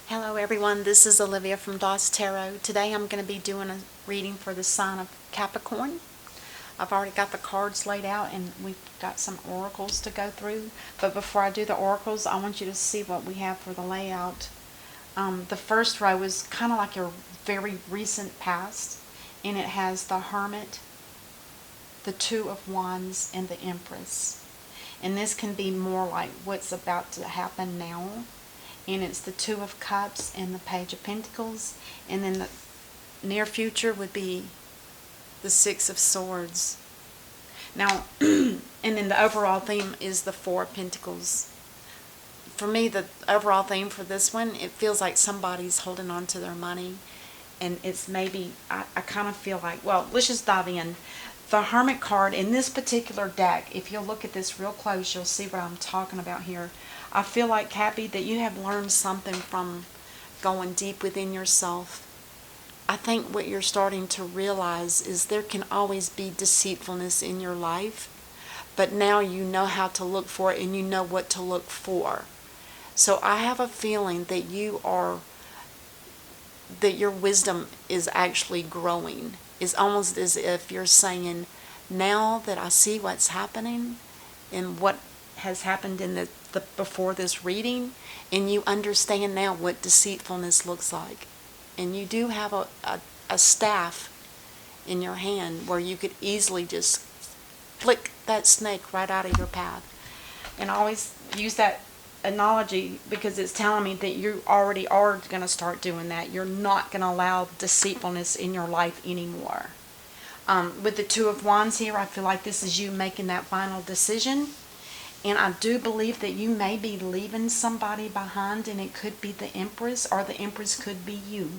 Hello everyone, this is Olivia from DOS Tarot. Today I'm going to be doing a reading for the sign of Capricorn. I've already got the cards laid out and we've got some oracles to go through. But before I do the oracles, I want you to see what we have for the layout. The first row is kind of like your very recent past, and it has the Hermit, the Two of Wands, and the Empress. And this can be more like what's about to happen now. And it's the Two of Cups and the Page of Pentacles. And then the near future would be the Six of Swords. Now, and then the overall theme is the Four of Pentacles. For me, the overall theme for this one, it feels like somebody's holding on to their money. And it's maybe, I kind of feel like, well, let's just dive in. The Hermit card in this particular deck, if you'll look at this real close, you'll see what I'm talking about here. I feel like, Cappy, that you have learned something from going deep within yourself. I think what you're starting to realize is there can always be deceitfulness in your life, but now you know how to look for it and you know what to look for. So I have a feeling that that your wisdom is actually growing. It's almost as if you're saying, now that I see what's happening and what has happened in the before this reading, and you understand now what deceitfulness looks like. And you do have a staff in your hand where you could easily just flick that snake right out of your path. And I always use that analogy because it's telling me that you already are going to start doing that. You're not going to allow deceitfulness in your life anymore. With the Two of Wands here, I feel like this is you making that final decision. And I do believe that you may be leaving somebody behind, and it could be the Empress, or the Empress could be you.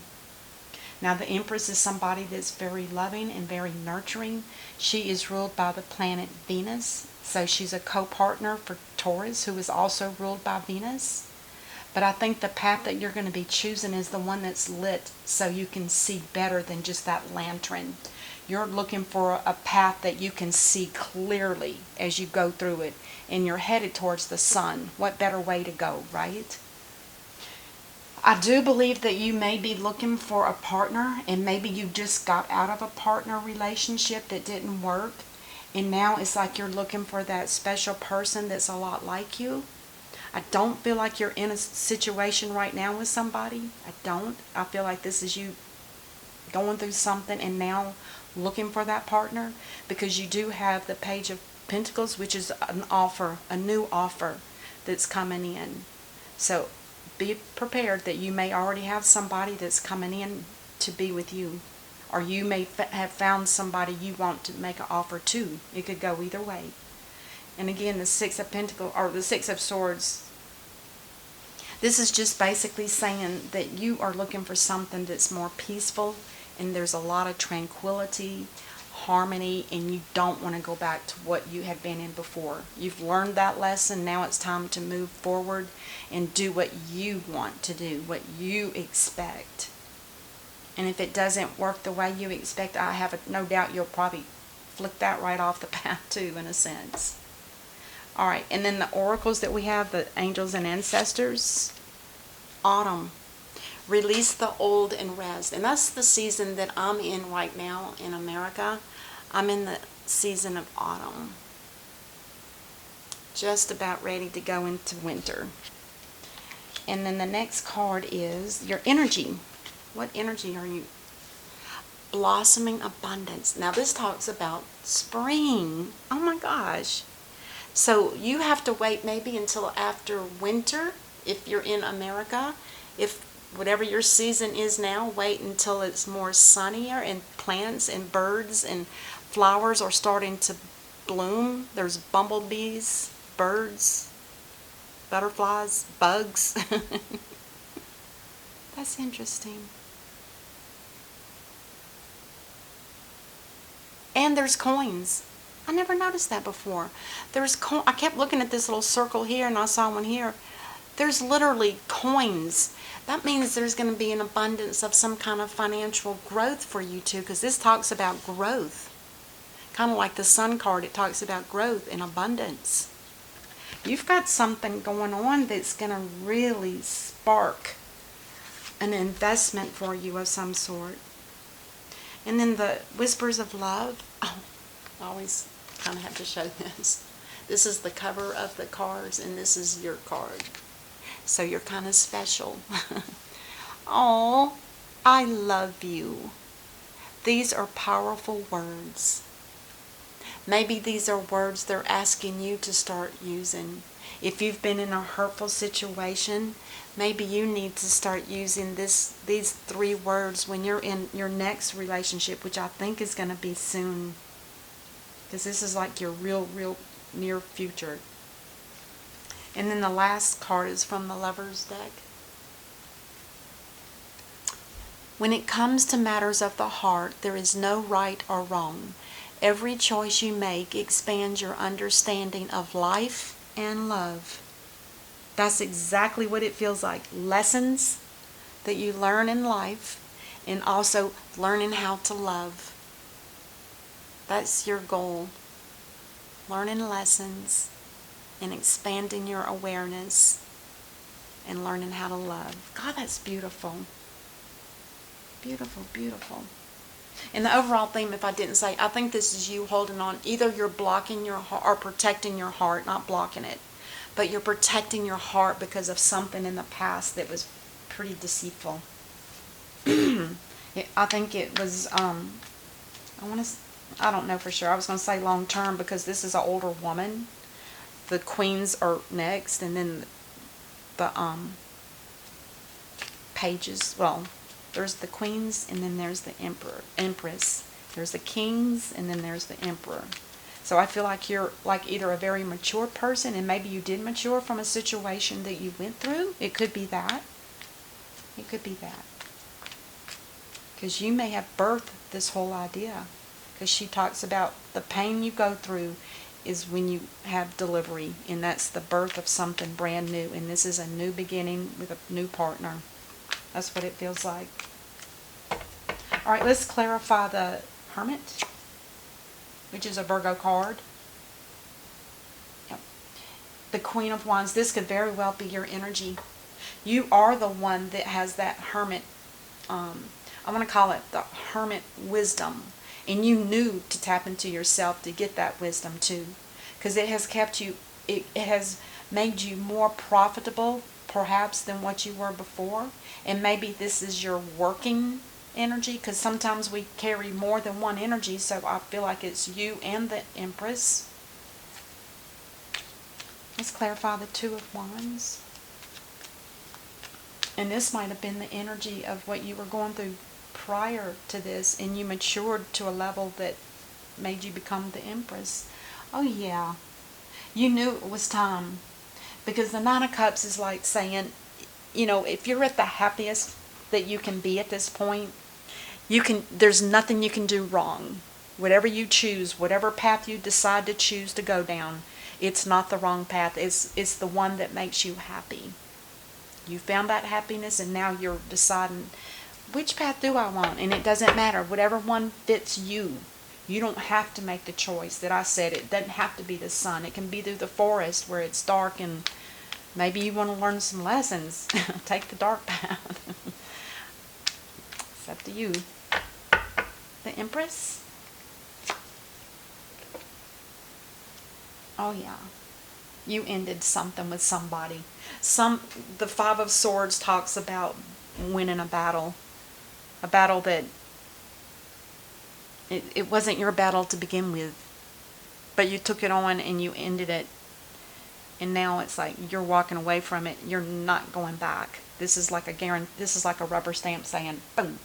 Now, the Empress is somebody that's very loving and very nurturing. She is ruled by the planet Venus, so she's a co-partner for Taurus, who is also ruled by Venus. But I think the path that you're going to be choosing is the one that's lit so you can see better than just that lantern. You're looking for a path that you can see clearly as you go through it, and you're headed towards the sun. What better way to go, right? I do believe that you may be looking for a partner, and maybe you just got out of a partner relationship that didn't work, and now it's like you're looking for that special person that's a lot like you. I don't feel like you're in a situation right now with somebody. I don't. I feel like this is you going through something and now looking for that partner, because you do have the Page of Pentacles, which is an offer, a new offer that's coming in. So be prepared that you may already have somebody that's coming in to be with you, or you may have found somebody you want to make an offer to. It could go either way. And again, the Six of Pentacles, or the Six of Swords, this is just basically saying that you are looking for something that's more peaceful, and there's a lot of tranquility, harmony, and you don't want to go back to what you had been in before. You've learned that lesson. Now it's time to move forward and do what you want to do, what you expect. And if it doesn't work the way you expect, I have no doubt you'll probably flick that right off the path too, in a sense. All right, and then the oracles that we have, the angels and ancestors. Autumn. Release the old and rest. And that's the season that I'm in right now in America. I'm in the season of autumn. Just about ready to go into winter. And then the next card is your energy. What energy are you? Blossoming abundance. Now this talks about spring. Oh my gosh. So you have to wait maybe until after winter if you're in America. If whatever your season is now, wait until it's more sunnier and plants and birds and flowers are starting to bloom. There's bumblebees, birds, butterflies, bugs. That's interesting. And there's coins. I never noticed that before. I kept looking at this little circle here, and I saw one here. There's literally coins. That means there's going to be an abundance of some kind of financial growth for you too, because this talks about growth. Kind of like the Sun card, it talks about growth and abundance. You've got something going on that's going to really spark an investment for you of some sort. And then the whispers of love. Oh, I always kind of have to show this. This is the cover of the cards, and this is your card. So you're kind of special. Oh, I love you. These are powerful words. Maybe these are words they're asking you to start using. If you've been in a hurtful situation, maybe you need to start using these 3 words when you're in your next relationship, which I think is going to be soon. Because this is like your real near future. And then the last card is from the Lover's deck. When it comes to matters of the heart, there is no right or wrong. Every choice you make expands your understanding of life and love. That's exactly what it feels like. Lessons that you learn in life, and also learning how to love. That's your goal. Learning lessons and expanding your awareness and learning how to love. God, that's beautiful. Beautiful, beautiful. And the overall theme, if I didn't say, I think this is you holding on. Either you're blocking your heart or protecting your heart, not blocking it. But you're protecting your heart because of something in the past that was pretty deceitful. I think it was, I don't know for sure. I was going to say long term because this is an older woman. The queens are next, and then the pages, well, there's the queens, and then there's the empress. There's the kings, and then there's the emperor. So I feel like you're like either a very mature person, and maybe you did mature from a situation that you went through. It could be that. It could be that. Because you may have birthed this whole idea. Because she talks about the pain you go through is when you have delivery, and that's the birth of something brand new, and this is a new beginning with a new partner. That's what it feels like. All right, let's clarify the Hermit, which is a Virgo card. Yep. The Queen of Wands. This could very well be your energy. You are the one that has that Hermit, I want to call it the Hermit wisdom. And you knew to tap into yourself to get that wisdom too. Because it has kept you, it has made you more profitable perhaps than what you were before. And maybe this is your working energy, because sometimes we carry more than one energy. So I feel like it's you and the Empress. Let's clarify the Two of Wands. And this might have been the energy of what you were going through prior to this, and you matured to a level that made you become the Empress. Oh yeah, you knew it was time, because the Nine of Cups is like saying, you know, if you're at the happiest that you can be at this point, there's nothing you can do wrong. Whatever you choose, whatever path you decide to choose to go down, it's not the wrong path. It's the one that makes you happy. You found that happiness, and now you're deciding, which path do I want? And it doesn't matter. Whatever one fits you. You don't have to make the choice that I said. It doesn't have to be the sun. It can be through the forest where it's dark, and maybe you want to learn some lessons. Take the dark path. It's up to you. The Empress. Oh yeah. You ended something with somebody. The Five of Swords talks about winning a battle. A battle that it wasn't your battle to begin with, but you took it on and you ended it, and now it's like you're walking away from it. You're not going back. This is like a rubber stamp saying, boom,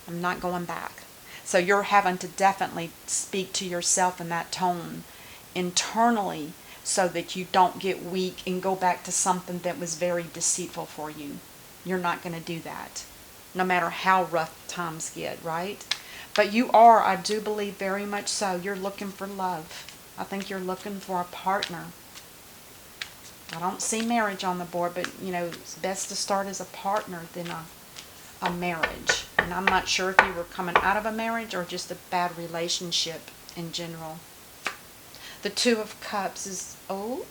I'm not going back. So you're having to definitely speak to yourself in that tone internally, so that you don't get weak and go back to something that was very deceitful for you. You're not going to do that, no matter how rough times get, right? But you are, I do believe very much so, you're looking for love. I think you're looking for a partner. I don't see marriage on the board, but you know, it's best to start as a partner than a marriage. And I'm not sure if you were coming out of a marriage or just a bad relationship in general. The Two of Cups is, oh.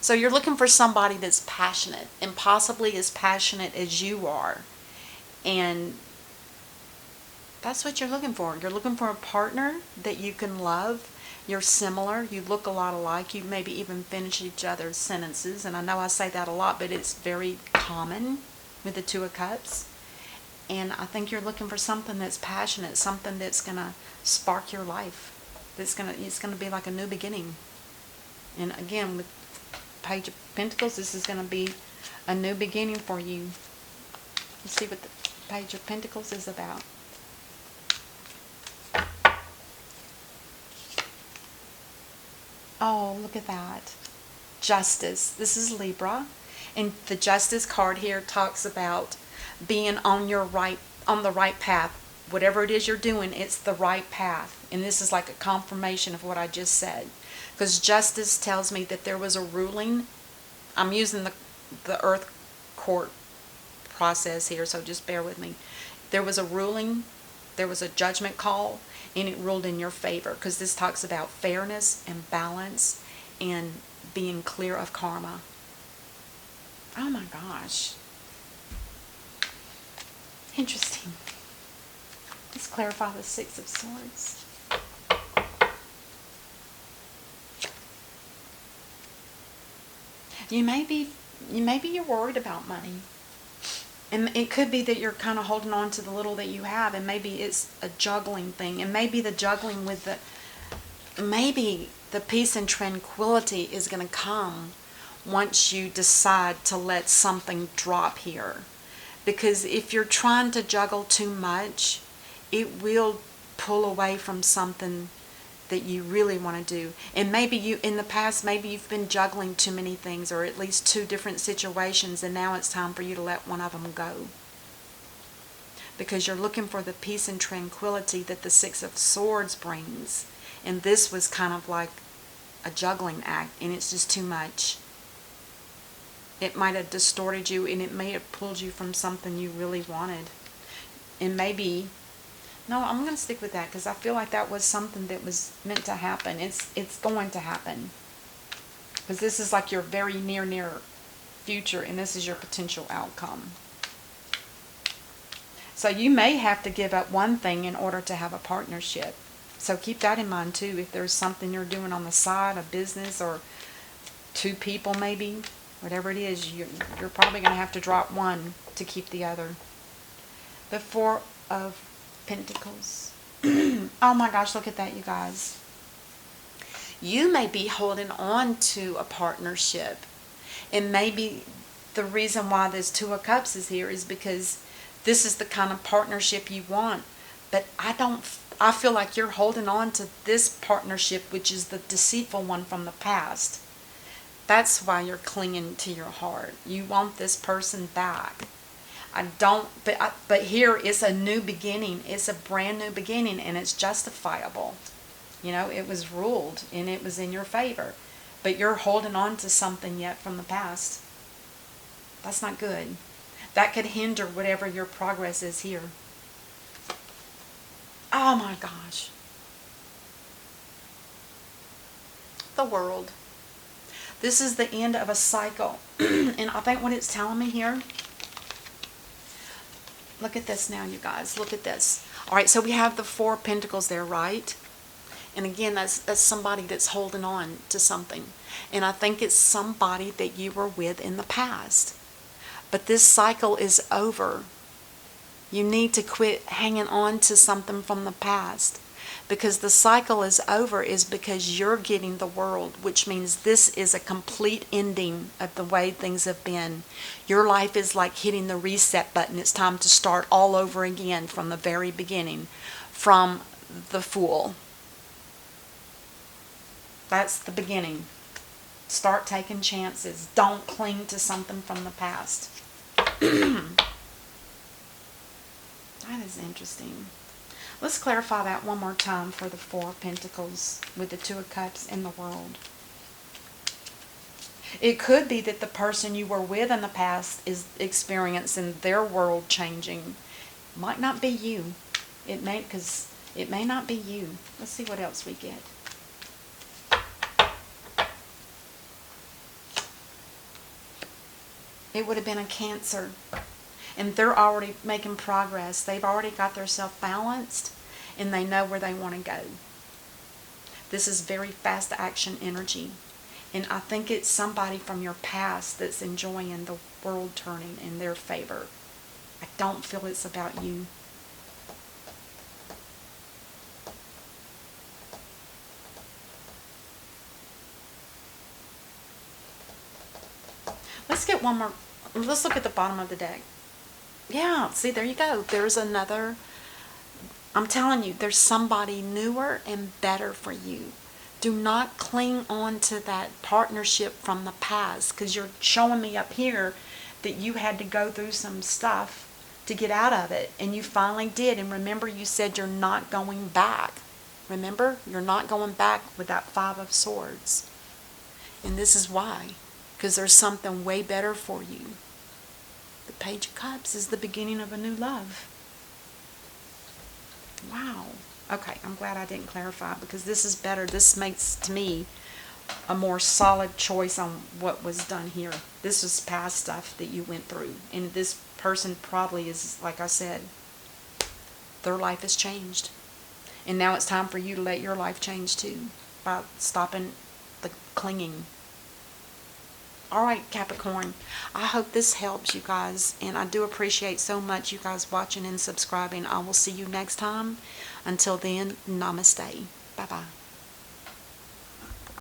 So you're looking for somebody that's passionate, and possibly as passionate as you are. And that's what you're looking for. You're looking for a partner that you can love. You're similar. You look a lot alike. You maybe even finish each other's sentences. And I know I say that a lot, but it's very common with the Two of Cups. And I think you're looking for something that's passionate, something that's going to spark your life. It's going to be like a new beginning. And again, with Page of Pentacles, this is going to be a new beginning for you. Let's see what the Page of Pentacles is about. Oh, look at that. Justice. This is Libra. And the Justice card here talks about being on the right path. Whatever it is you're doing, it's the right path. And this is like a confirmation of what I just said. Because Justice tells me that there was a ruling. I'm using the Earth Court process here, so just bear with me. There was a ruling, there was a judgment call, and it ruled in your favor, because this talks about fairness and balance and being clear of karma. Oh my gosh. Interesting. Let's clarify the Six of Swords. Maybe you're worried about money. And it could be that you're kind of holding on to the little that you have, and maybe it's a juggling thing. And maybe the juggling with maybe the peace and tranquility is going to come once you decide to let something drop here. Because if you're trying to juggle too much, it will pull away from something that you really want to do. And maybe in the past, maybe you've been juggling too many things, or at least two different situations, and now it's time for you to let one of them go. Because you're looking for the peace and tranquility that the Six of Swords brings. And this was kind of like a juggling act, and it's just too much. It might have distorted you, and it may have pulled you from something you really wanted. And maybe... No, I'm going to stick with that, because I feel like that was something that was meant to happen. It's going to happen. Because this is like your very near future, and this is your potential outcome. So you may have to give up one thing in order to have a partnership. So keep that in mind too. If there's something you're doing on the side, a business, or two people maybe, whatever it is, you're probably going to have to drop one to keep the other. The Four of Pentacles. Oh my gosh, look at that, you guys. You may be holding on to a partnership, and maybe the reason why this Two of Cups is here is because this is the kind of partnership you want. But I feel like you're holding on to this partnership, which is the deceitful one from the past. That's why you're clinging to your heart. You want this person back. But here it's a new beginning. It's a brand new beginning, and it's justifiable. You know, it was ruled, and it was in your favor. But you're holding on to something yet from the past. That's not good. That could hinder whatever your progress is here. Oh my gosh. The World. This is the end of a cycle. And I think what it's telling me here, look at this now, you guys. Look at this. All right, so we have the Four of Pentacles there, right? And again, that's somebody that's holding on to something. And I think it's somebody that you were with in the past. But this cycle is over. You need to quit hanging on to something from the past. Because the cycle is over is because you're getting the World, which means this is a complete ending of the way things have been. Your life is like hitting the reset button. It's time to start all over again from the very beginning, from the Fool. That's the beginning. Start taking chances. Don't cling to something from the past. That is interesting. Let's clarify that one more time for the Four of Pentacles with the Two of Cups and the World. It could be that the person you were with in the past is experiencing their world changing. Might not be you. It may not be you. Let's see what else we get. It would have been a Cancer. And they're already making progress. They've already got themselves balanced, and they know where they want to go. This is very fast action energy. And I think it's somebody from your past that's enjoying the world turning in their favor. I don't feel it's about you. Let's get one more. Let's look at the bottom of the deck. Yeah, see, there you go. There's another. I'm telling you, there's somebody newer and better for you. Do not cling on to that partnership from the past, because you're showing me up here that you had to go through some stuff to get out of it, and you finally did. And remember, you said you're not going back. Remember, you're not going back with that Five of Swords. And this is why, because there's something way better for you. The Page of Cups is the beginning of a new love. Wow. Okay, I'm glad I didn't clarify, because this is better. This makes, to me, a more solid choice on what was done here. This was past stuff that you went through. And this person probably is, like I said, their life has changed. And now it's time for you to let your life change too, by stopping the clinging. All right, Capricorn, I hope this helps you guys, and I do appreciate so much you guys watching and subscribing. I will see you next time. Until then, namaste. Bye-bye.